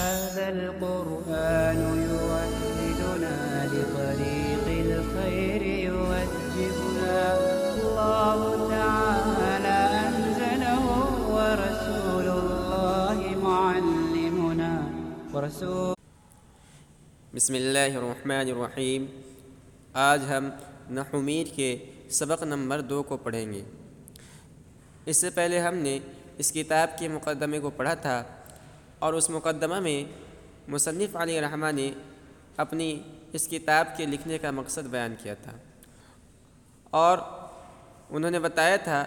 هذا القرآن يوحدنا لطريق الخير يوجهنا الله تعالى أنزله ورسول الله معلمنا ورسول بسم اللہ الرحمن الرحیم۔ آج ہم نحو میر کے سبق نمبر 2 کو پڑھیں گے۔ اس سے پہلے ہم نے اس کتاب کے مقدمے کو پڑھا تھا اور اس مقدمہ میں مصنف علیہ الرحمہ نے اپنی اس کتاب کے لکھنے کا مقصد بیان کیا تھا، اور انہوں نے بتایا تھا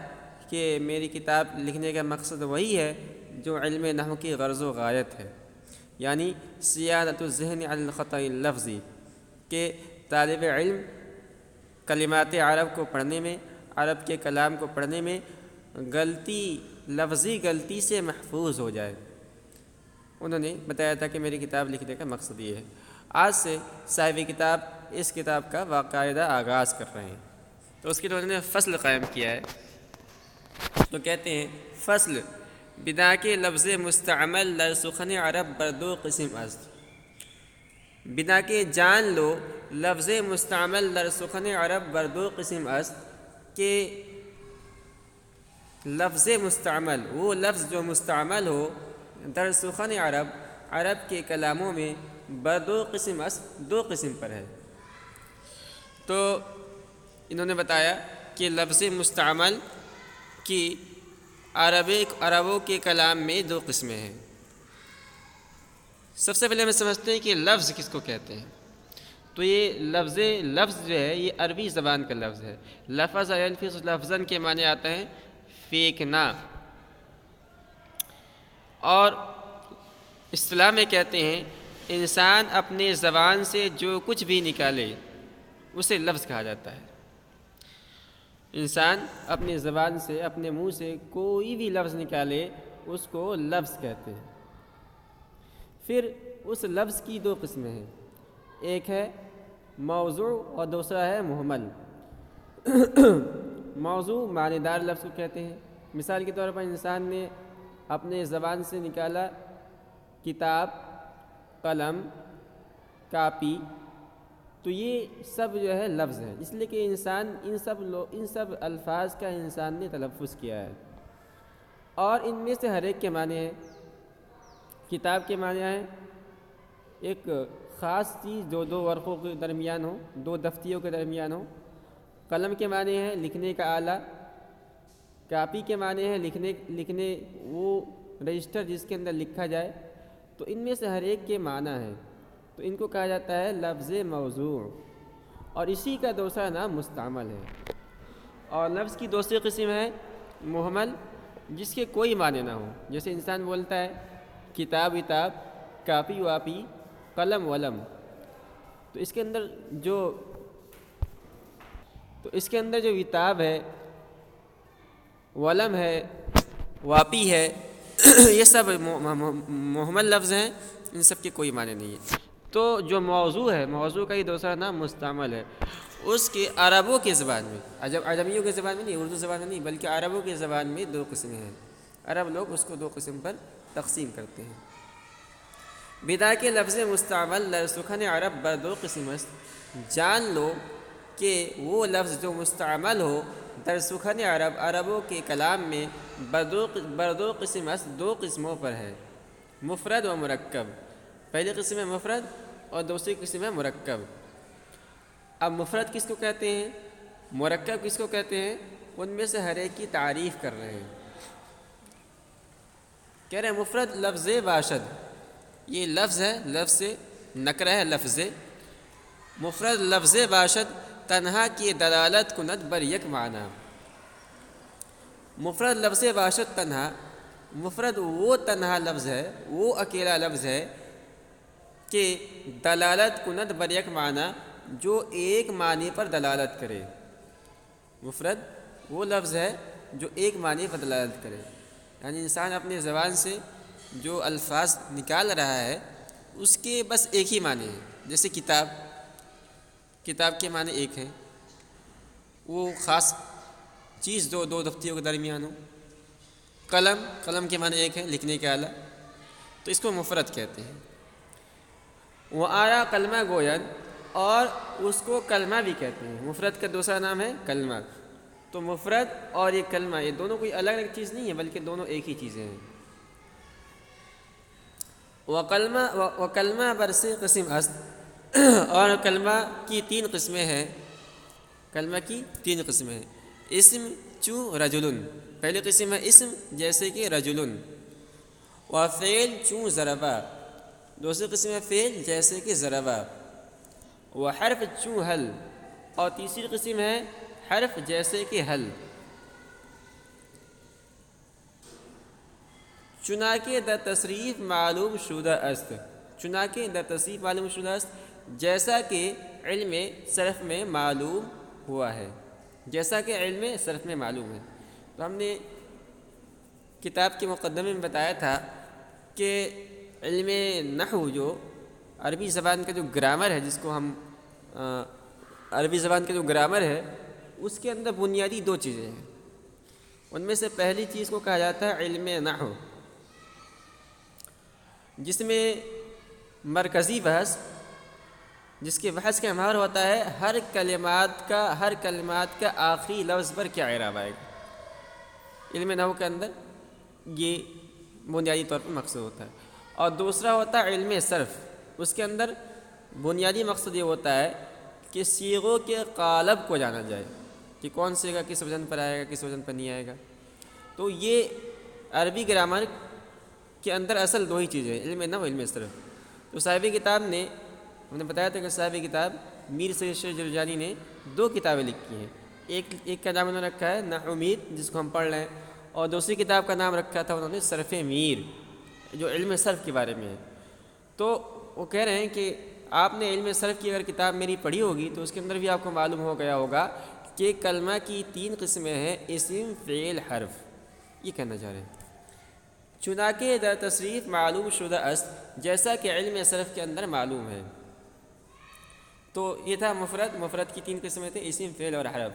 کہ میری کتاب لکھنے کا مقصد وہی ہے جو علم نحو کی غرض و غایت ہے، یعنی سیادت الذہن علی الخطأ اللفظی، کہ طالب علم کلمات عرب کو پڑھنے میں، عرب کے کلام کو پڑھنے میں لفظی غلطی سے محفوظ ہو جائے۔ انہوں نے بتایا تھا کہ میری کتاب لکھنے کا مقصد یہ ہے۔ آج سے صاحب کتاب اس کتاب کا باقاعدہ آغاز کر رہے ہیں، تو اس کے لیے انہوں نے فصل قائم کیا ہے۔ تو کہتے ہیں فصل بنا کے لفظ مستعمل در سخن عرب بر 2 قسم است۔ بنا کے جان لو لفظ مستعمل در سخن عرب بر 2 قسم است، کہ لفظ مستعمل وہ لفظ جو مستعمل ہو در سخن عرب، عرب کے کلاموں میں، بر 2 قسم است، 2 قسم پر ہے۔ تو انہوں نے بتایا کہ لفظ مستعمل کی عربوں کے کلام میں 2 قسمیں ہیں۔ سب سے پہلے ہمیں سمجھتے ہیں کہ لفظ کس کو کہتے ہیں۔ تو یہ لفظ جو ہے یہ عربی زبان کا لفظ ہے۔ لفظ ینفذ لفظاً کے معنی آتا ہے پھینکنا، اور اصطلاح میں کہتے ہیں انسان اپنے زبان سے جو کچھ بھی نکالے اسے لفظ کہا جاتا ہے۔ انسان اپنی زبان سے، اپنے منہ سے کوئی بھی لفظ نکالے اس کو لفظ کہتے ہیں۔ پھر اس لفظ کی 2 قسمیں ہیں، ایک ہے موضوع اور دوسرا ہے مہمل۔ موضوع معنی دار لفظ کو کہتے ہیں۔ مثال کے طور پر انسان نے اپنے زبان سے نکالا کتاب، قلم، کاپی، تو یہ سب جو ہے لفظ ہے، اس لیے کہ انسان ان سب الفاظ کا انسان نے تلفظ کیا ہے، اور ان میں سے ہر ایک کے معنی ہیں۔ کتاب کے معنی ہیں ایک خاص چیز جو 2 ورقوں کے درمیان ہو، 2 دفتیوں کے درمیان ہو۔ قلم کے معنی ہیں لکھنے کا آلہ۔ کاپی کے معنی ہیں لکھنے وہ رجسٹر جس کے اندر لکھا جائے۔ تو ان میں سے ہر ایک کے معنی ہیں، تو ان کو کہا جاتا ہے لفظ موضوع، اور اسی کا دوسرا نام مستعمل ہے۔ اور لفظ کی دوسری قسم ہے مہمل، جس کے کوئی معنی نہ ہو، جیسے انسان بولتا ہے کتاب وتاب، کاپی واپی، قلم ولم، تو اس کے اندر جو وتاب ہے، ولم ہے، واپی ہے، یہ سب مہمل لفظ ہیں، ان سب کے کوئی معنی نہیں ہے۔ تو جو موضوع ہے، موضوع کا ہی دوسرا نام مستعمل ہے۔ اس کے عربوں کی زبان میں، عجمیوں کی زبان میں نہیں، اردو زبان میں نہیں، بلکہ عربوں کی زبان میں 2 قسمیں ہیں۔ عرب لوگ اس کو 2 قسم پر تقسیم کرتے ہیں۔ بدا کے لفظ مستعمل در سخن عرب بر 2 قسم است، جان لو کہ وہ لفظ جو مستعمل ہو در سخن عرب، عربوں کے کلام میں، بر 2 قسم است، 2 قسموں پر ہے، مفرد و مرکب۔ پہلی قسم ہے مفرد اور دوسری قسم ہے مرکب۔ اب مفرد کس کو کہتے ہیں، مرکب کس کو کہتے ہیں، ان میں سے ہر ایک کی تعریف کر رہے ہیں۔ کہہ رہے ہیں مفرد لفظ باشد، یہ لفظ ہے، لفظ نکرہ ہے، لفظ مفرد لفظ باشد تنہا کی دلالت کند بر یک معنی۔ مفرد لفظ باشد تنہا، مفرد وہ تنہا لفظ ہے، وہ اکیلا لفظ ہے کہ دلالت کند بر یک معنی، جو ایک معنی پر دلالت کرے۔ مفرد وہ لفظ ہے جو ایک معنی پر دلالت کرے، یعنی انسان اپنی زبان سے جو الفاظ نکال رہا ہے اس کے بس ایک ہی معنی ہے۔ جیسے کتاب کے معنی ایک ہیں، وہ خاص چیز دو دفتیوں کے درمیان ہو۔ قلم کے معنی ایک ہے، لکھنے کا آلہ۔ تو اس کو مفرد کہتے ہیں۔ وہ آیا کلمہ گوین، اور اس کو کلمہ بھی کہتے ہیں۔ مفرد کا دوسرا نام ہے کلمہ۔ تو مفرد اور یہ کلمہ، یہ دونوں کوئی الگ الگ چیز نہیں ہے، بلکہ دونوں ایک ہی چیزیں ہیں۔ وکلمہ برسے قسم است، اور کلمہ کی 3 قسمیں ہیں۔ کلمہ کی 3 قسمیں ہیں۔ اسم چوں رجلن، پہلی قسم ہے اسم جیسے کہ رجلن، و فعل چوں ضربہ، دوسری قسم ہے فعل جیسے کہ ضربہ، و حرف چوں حل، اور تیسری قسم ہے حرف جیسے کہ حل۔ چنانکہ در تصریف معلوم شدہ است، چنانکہ در تصریف معلوم شدہ است، جیسا کہ علم صرف میں معلوم ہوا ہے، جیسا کہ علم صرف میں معلوم ہے۔ تو ہم نے کتاب کے مقدمے میں بتایا تھا کہ علم نحو جو عربی زبان کا جو گرامر ہے، جس کو ہم عربی زبان کا جو گرامر ہے، اس کے اندر بنیادی 2 چیزیں ہیں۔ ان میں سے پہلی چیز کو کہا جاتا ہے علم نحو، جس میں مرکزی بحث، جس کے بحث کا محور ہوتا ہے ہر کلمات کا آخری لفظ پر کیا اعراب آئے گا۔ علم نحو کے اندر یہ بنیادی طور پر مقصد ہوتا ہے۔ اور دوسرا ہوتا ہے علم صرف، اس کے اندر بنیادی مقصد یہ ہوتا ہے کہ صیغوں کے قالب کو جانا جائے، کہ کون صیغہ کس وزن پر آئے گا، کس وزن پر نہیں آئے گا۔ تو یہ عربی گرامر کے اندر اصل 2 ہی چیزیں ہیں، علم نحو، علم صرف۔ تو صاحب کتاب نے، ہم نے بتایا تھا کہ صاحب کتاب میر سید شیخ جرجانی نے 2 کتابیں لکھی ہیں۔ ایک کا نام انہوں نے رکھا ہے نحو میر، جس کو ہم پڑھ رہے ہیں، اور دوسری کتاب کا نام رکھا تھا انہوں نے صرف میر، جو علم صرف کے بارے میں ہے۔ تو وہ کہہ رہے ہیں کہ آپ نے علم صرف کی اگر کتاب میری پڑھی ہوگی تو اس کے اندر بھی آپ کو معلوم ہو گیا ہوگا کہ کلمہ کی 3 قسمیں ہیں، اسم، فعل، حرف۔ یہ کہنا چاہ رہے ہیں چنانکہ در تصریف معلوم شدہ است، جیسا کہ علم صرف کے اندر معلوم ہے۔ تو یہ تھا مفرد۔ مفرد کی 3 قسمیں تھے، اسم، فعل اور حرف۔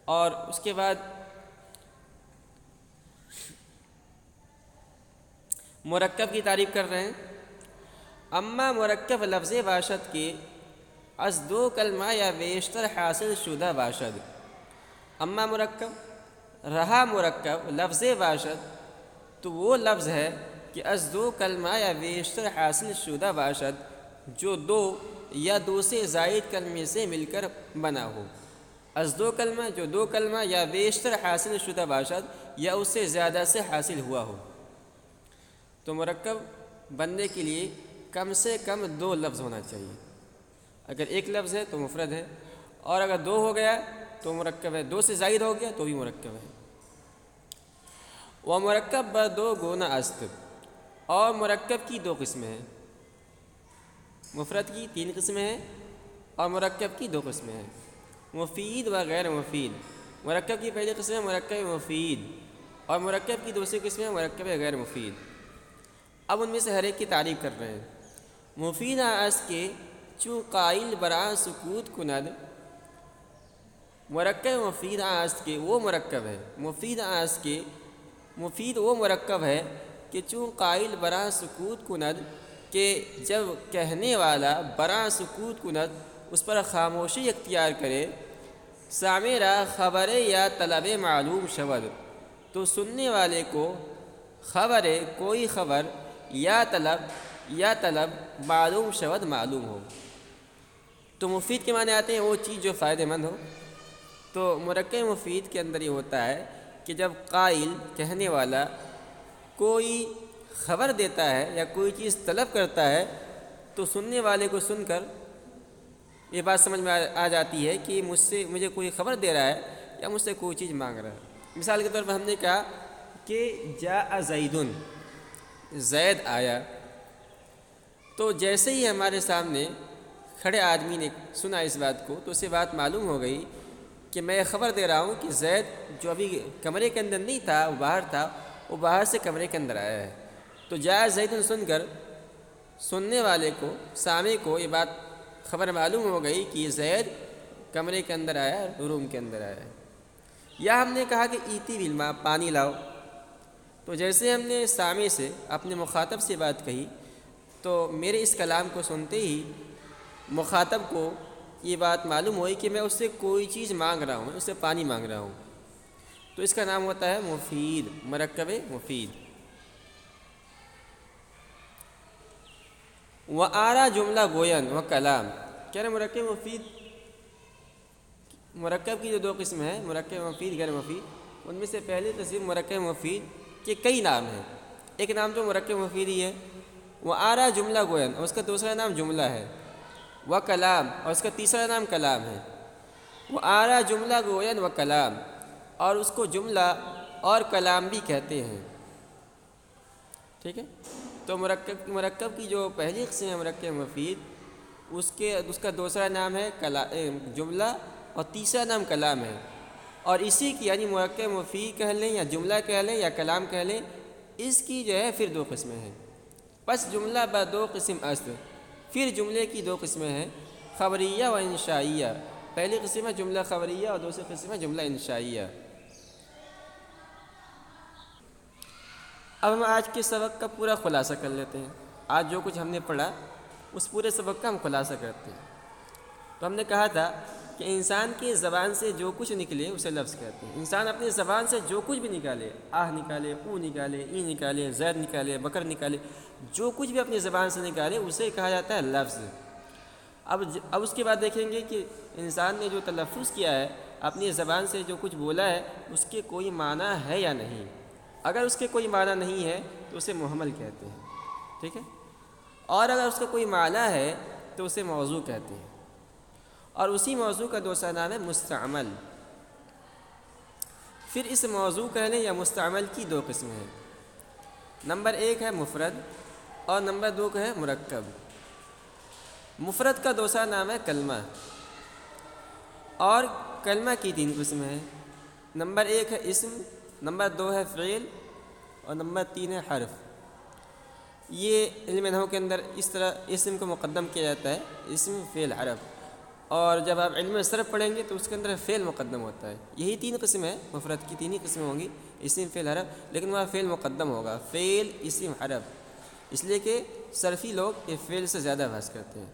اور اس کے بعد مرکب کی تعریف کر رہے ہیں۔ اما مرکب لفظ باشد کے از 2 کلمہ یا بیشتر حاصل شدہ باشد۔ اما مرکب، رہا مرکب لفظ باشد، تو وہ لفظ ہے کہ از 2 کلمہ یا بیشتر حاصل شدہ باشد، جو 2 یا 2 سے زائد کلمے سے مل کر بنا ہو۔ از 2 کلمہ، جو 2 کلمہ یا بیشتر حاصل شدہ باشد، یا اس سے زیادہ سے حاصل ہوا ہو۔ تو مرکب بننے کے لیے کم سے کم 2 لفظ ہونا چاہیے۔ اگر 1 لفظ ہے تو مفرد ہے، اور اگر 2 ہو گیا تو مرکب ہے، 2 سے زائد ہو گیا تو بھی مرکب ہے۔ وہ مرکب بر 2 گونہ است، اور مرکب کی 2 قسمیں ہیں۔ مفرد کی 3 قسمیں ہیں اور مرکب کی 2 قسمیں ہیں، مفید و غیر مفید۔ مرکب کی پہلی قسم ہے مرکب مفید، اور مرکب کی دوسری قسم ہے مرکب غیر مفید۔ اب ان میں سے ہر ایک کی تعریف کر رہے ہیں۔ مفید است کے چوں قائل برآں سکوت کند، مرکب مفید است کے وہ مرکب ہے، مفید است کے مفید وہ مرکب ہے کہ چوں قائل برآں سکوت کند، کہ جب کہنے والا برآں سکوت کند اس پر خاموشی اختیار کرے، سامع را خبر یا طلب معلوم شود، تو سننے والے کو خبر کوئی خبر یا طلب معلوم شود معلوم ہو۔ تو مفید کے معنی آتے ہیں وہ چیز جو فائدہ مند ہو۔ تو مرکب مفید کے اندر یہ ہوتا ہے کہ جب قائل کہنے والا کوئی خبر دیتا ہے یا کوئی چیز طلب کرتا ہے تو سننے والے کو سن کر یہ بات سمجھ میں آ جاتی ہے کہ مجھے کوئی خبر دے رہا ہے یا مجھ سے کوئی چیز مانگ رہا ہے۔ مثال کے طور پر ہم نے کہا کہ جاء زیدن، زید آیا، تو جیسے ہی ہمارے سامنے کھڑے آدمی نے سنا اس بات کو تو اسے بات معلوم ہو گئی کہ میں خبر دے رہا ہوں کہ زید جو ابھی کمرے کے اندر نہیں تھا، وہ باہر تھا، وہ باہر سے کمرے کے اندر آیا ہے۔ تو جاء زیدن سن کر سننے والے کو، سامع کو یہ بات خبر معلوم ہو گئی کہ یہ زید کمرے کے اندر آیا ہے، روم کے اندر آیا ہے۔ یا ہم نے کہا کہ ایتی بالماء، پانی لاؤ، تو جیسے ہم نے سامع سے اپنے مخاطب سے بات کہی تو میرے اس کلام کو سنتے ہی مخاطب کو یہ بات معلوم ہوئی کہ میں اس سے کوئی چیز مانگ رہا ہوں، اس سے پانی مانگ رہا ہوں، تو اس کا نام ہوتا ہے مفید، مرکب مفید۔ وآرا جملہ گوین و کلام، کہہ رہے مرکب مفید، مرکب کی جو دو قسم ہیں، مرکب مفید غیر مفید، ان میں سے پہلی قسم مرکب مفید کے کئی نام ہیں، ایک نام تو مرکب مفید ہی ہے، وآرا جملہ گوین، اور اس کا دوسرا نام جملہ ہے، و کلام، اور اس کا تیسرا نام کلام ہے۔ وآرا جملہ گوین و کلام، اور اس کو جملہ اور کلام بھی کہتے ہیں، ٹھیک ہے۔ تو مرکب کی جو پہلی قسم ہے مرکب مفید، اس کا دوسرا نام ہے جملہ اور تیسرا نام کلام ہے، اور اسی کی یعنی مرکب مفید کہہ لیں یا جملہ کہہ لیں یا کلام کہہ لیں، اس کی جو ہے پھر دو قسمیں ہیں۔ پس جملہ با دو قسم اصل، پھر جملے کی دو قسمیں ہیں، خبریہ و انشائیہ۔ پہلی قسم ہے جملہ خبریہ اور دوسری قسم ہے جملہ انشائیہ۔ اب ہم آج کے سبق کا پورا خلاصہ کر لیتے ہیں۔ آج جو کچھ ہم نے پڑھا اس پورے سبق کا ہم خلاصہ کرتے ہیں۔ تو ہم نے کہا تھا کہ انسان کی زبان سے جو کچھ نکلے اسے لفظ کہتے ہیں۔ انسان اپنی زبان سے جو کچھ بھی نکالے، آہ نکالے، او نکالے، ای نکالے، زید نکالے، بکر نکالے، جو کچھ بھی اپنی زبان سے نکالے اسے کہا جاتا ہے لفظ۔ اب اس کے بعد دیکھیں گے کہ انسان نے جو تلفظ کیا ہے، اپنی زبان سے جو کچھ بولا ہے، اس کے کوئی معنی ہے یا نہیں۔ اگر اس کے کوئی معنی نہیں ہے تو اسے محمل کہتے ہیں، ٹھیک ہے، اور اگر اس کا کوئی معنی ہے تو اسے موضوع کہتے ہیں، اور اسی موضوع کا دوسرا نام ہے مستعمل۔ پھر اس موضوع کہنے یا مستعمل کی دو قسمیں ہیں، نمبر ایک ہے مفرد اور نمبر دو ہے مرکب۔ مفرد کا دوسرا نام ہے کلمہ، اور کلمہ کی تین قسمیں ہیں، نمبر ایک ہے اسم، نمبر دو ہے فعل، اور نمبر تین ہے حرف۔ یہ علم نحو کے اندر اس طرح اسم کو مقدم کیا جاتا ہے، اسم فعل حرف، اور جب آپ علم صرف پڑھیں گے تو اس کے اندر فعل مقدم ہوتا ہے۔ یہی تین قسم ہے، مفرد کی تین ہی قسمیں ہوں گی، اسم فعل حرف، لیکن وہاں فعل مقدم ہوگا، فعل اسم حرف، اس لیے کہ صرفی لوگ یہ فعل سے زیادہ بحث کرتے ہیں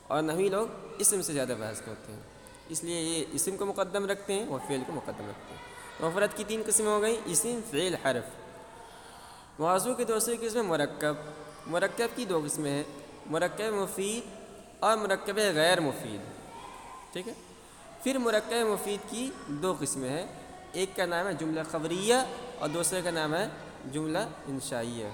اور نحوی لوگ اسم سے زیادہ بحث کرتے ہیں، اس لیے یہ اسم کو مقدم رکھتے ہیں اور فعل کو مقدم رکھتے ہیں۔ تو مفرد کی تین قسمیں ہو گئیں، اسم فعل حرف۔ موضوع کی دوسری قسم مرکب، مرکب کی دو قسمیں ہیں، مرکب مفید اور مرکب غیر مفید، ٹھیک ہے۔ پھر مرکب مفید کی دو قسمیں ہیں، ایک کا نام ہے جملہ خبریہ اور دوسرے کا نام ہے جملہ انشائیہ۔